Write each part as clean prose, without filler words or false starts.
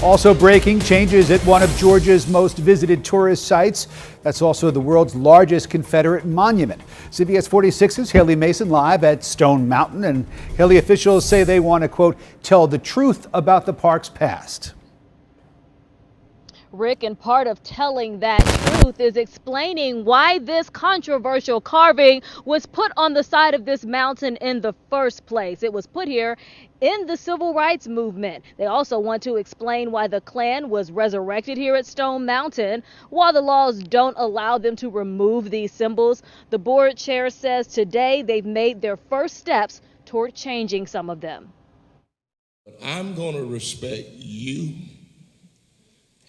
Also breaking, changes at one of Georgia's most visited tourist sites. That's also the world's largest Confederate monument. CBS 46's Haley Mason live at Stone Mountain, and Haley, officials say they want to, quote, tell the truth about the park's past. Rick, and part of telling that truth is explaining why this controversial carving was put on the side of this mountain in the first place. It was put here in the civil rights movement. They also want to explain why the Klan was resurrected here at Stone Mountain. While the laws don't allow them to remove these symbols, the board chair says today they've made their first steps toward changing some of them. I'm going to respect you,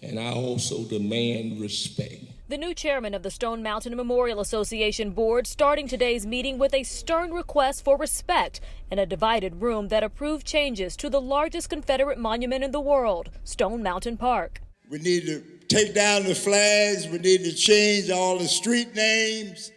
and I also demand respect. The new chairman of the Stone Mountain Memorial Association board starting today's meeting with a stern request for respect in a divided room that approved changes to the largest Confederate monument in the world, Stone Mountain Park. We need to take down the flags. We need to change all the street names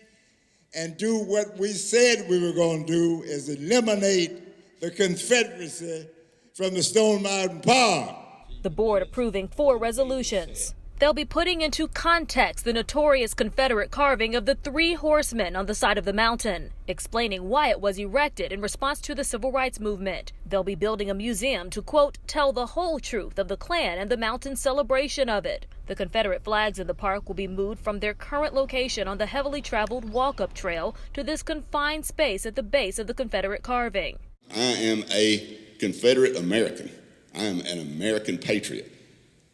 and do what we said we were going to do, is eliminate the Confederacy from the Stone Mountain Park. The board approving 4 resolutions. They'll be putting into context the notorious Confederate carving of the 3 horsemen on the side of the mountain, explaining why it was erected in response to the civil rights movement. They'll be building a museum to, quote, tell the whole truth of the Klan and the mountain's celebration of it. The Confederate flags in the park will be moved from their current location on the heavily traveled walk-up trail to this confined space at the base of the Confederate carving. I am a Confederate American. I am an American patriot,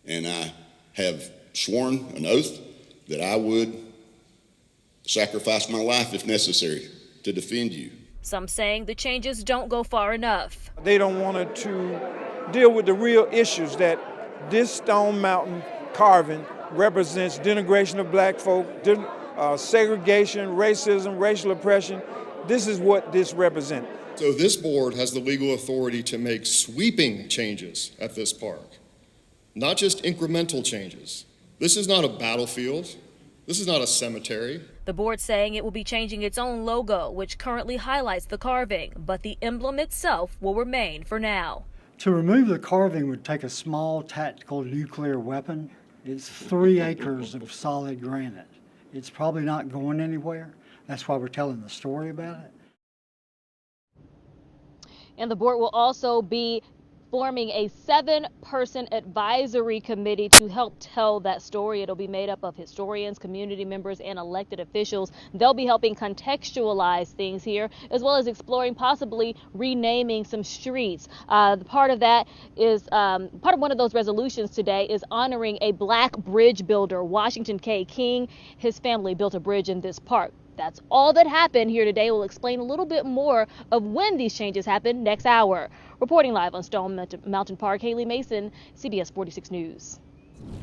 and I have sworn an oath that I would sacrifice my life if necessary to defend you. Some saying the changes don't go far enough. They don't want to deal with the real issues that this Stone Mountain carving represents: denigration of black folk, segregation, racism, racial oppression. This is what this represents. So this board has the legal authority to make sweeping changes at this park, not just incremental changes. This is not a battlefield. This is not a cemetery. The board saying it will be changing its own logo, which currently highlights the carving, but the emblem itself will remain for now. To remove the carving would take a small tactical nuclear weapon. It's 3 acres of solid granite. It's probably not going anywhere. That's why we're telling the story about it. And the board will also be forming a 7-person advisory committee to help tell that story. It'll be made up of historians, community members, and elected officials. They'll be helping contextualize things here, as well as exploring possibly renaming some streets. Part of that is part of one of those resolutions today is honoring a black bridge builder, Washington K. King. His family built a bridge in this park. That's all that happened here today. We'll explain a little bit more of when these changes happen next hour. Reporting live on Stone Mountain Park, Haley Mason, CBS 46 News.